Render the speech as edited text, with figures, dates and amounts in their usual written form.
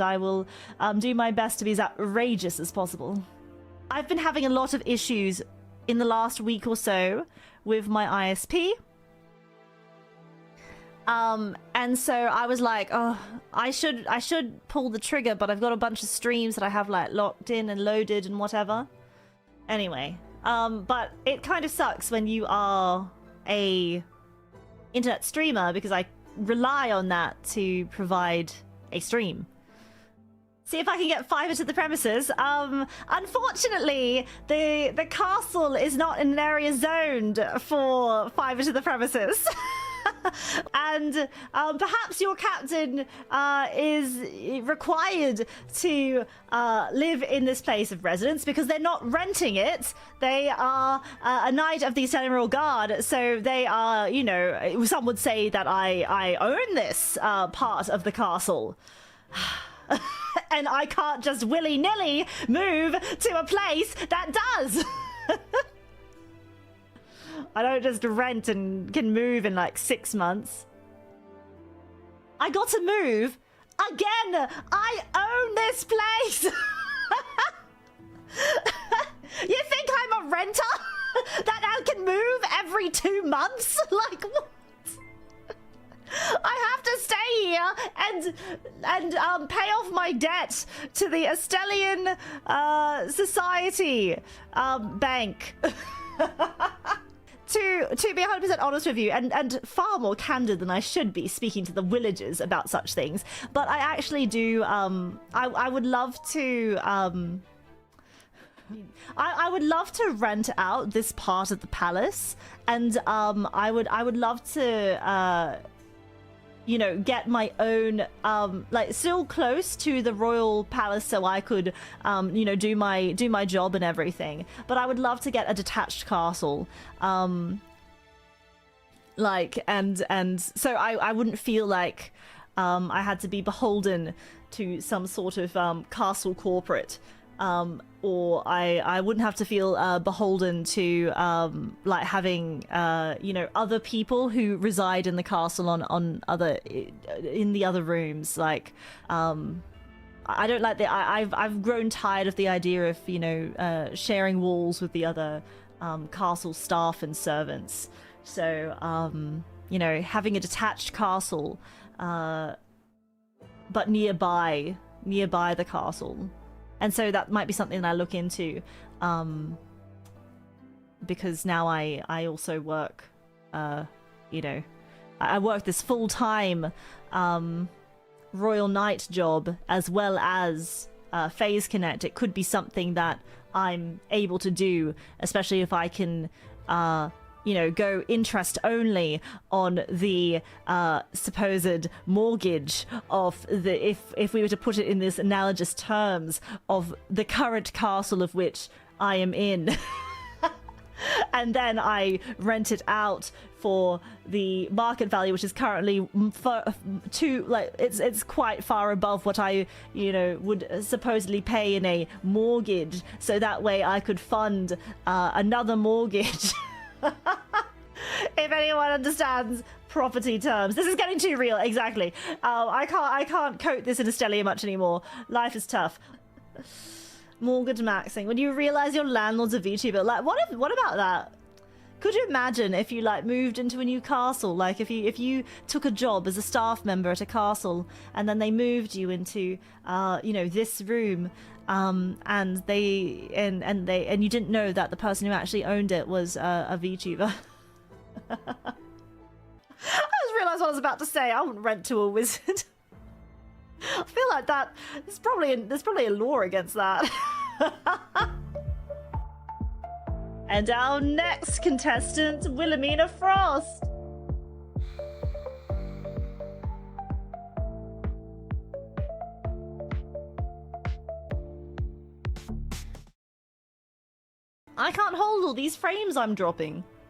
I will do my best to be as outrageous as possible. I've been having a lot of issues in the last week or so with my ISP. And so I was like, oh, I should pull the trigger, but I've got a bunch of streams that I have like locked in and loaded and whatever. Anyway, but it kind of sucks when you are a internet streamer because I rely on that to provide a stream. See if I can get fiber to the premises. Unfortunately, the castle is not in an area zoned for fiber to the premises. And perhaps your captain is required to live in this place of residence because they're not renting it. They are a knight of the Seneral Guard, so they are, you know, some would say that I own this part of the castle. And I can't just willy-nilly move to a place that does. I don't just rent and can move in like 6 months. I got to move again. I own this place. You think I'm a renter that I can move every 2 months? Like what? I have to stay here and pay off my debt to the Estelian Society bank. To be 100% honest with you, and far more candid than I should be speaking to the villagers about such things, but I actually do, I would love to, I would love to rent out this part of the palace, and I would love to, you know, get my own, like, still close to the royal palace so I could, you know, do my job and everything. But I would love to get a detached castle, like, and so I wouldn't feel like I had to be beholden to some sort of castle corporate. Or I wouldn't have to feel beholden to like having you know, other people who reside in the castle on other in the other rooms. Like I don't like the I've grown tired of the idea of, you know, sharing walls with the other castle staff and servants. So you know, having a detached castle but nearby the castle. And so that might be something that I look into, because now I also work, you know, I work this full-time Royal Knight job as well as Phase Connect. It could be something that I'm able to do, especially if I can, you know, go interest only on the supposed mortgage of the, if we were to put it in this analogous terms, of the current castle of which I am in. And then I rent it out for the market value, which is currently it's quite far above what I, you know, would supposedly pay in a mortgage. So that way I could fund another mortgage. If anyone understands property terms. This is getting too real, exactly. I can't coat this in Estelia much anymore. Life is tough. Mortgage maxing. When you realize your landlord's a VTuber, like what about that? Could you imagine if you like moved into a new castle, like if you took a job as a staff member at a castle and then they moved you into you know, this room, and you didn't know that the person who actually owned it was a VTuber. I just realized what I was about to say. I wouldn't rent to a wizard. I feel like that there's probably a law against that. And our next contestant, Wilhelmina Frost. I can't hold all these frames I'm dropping.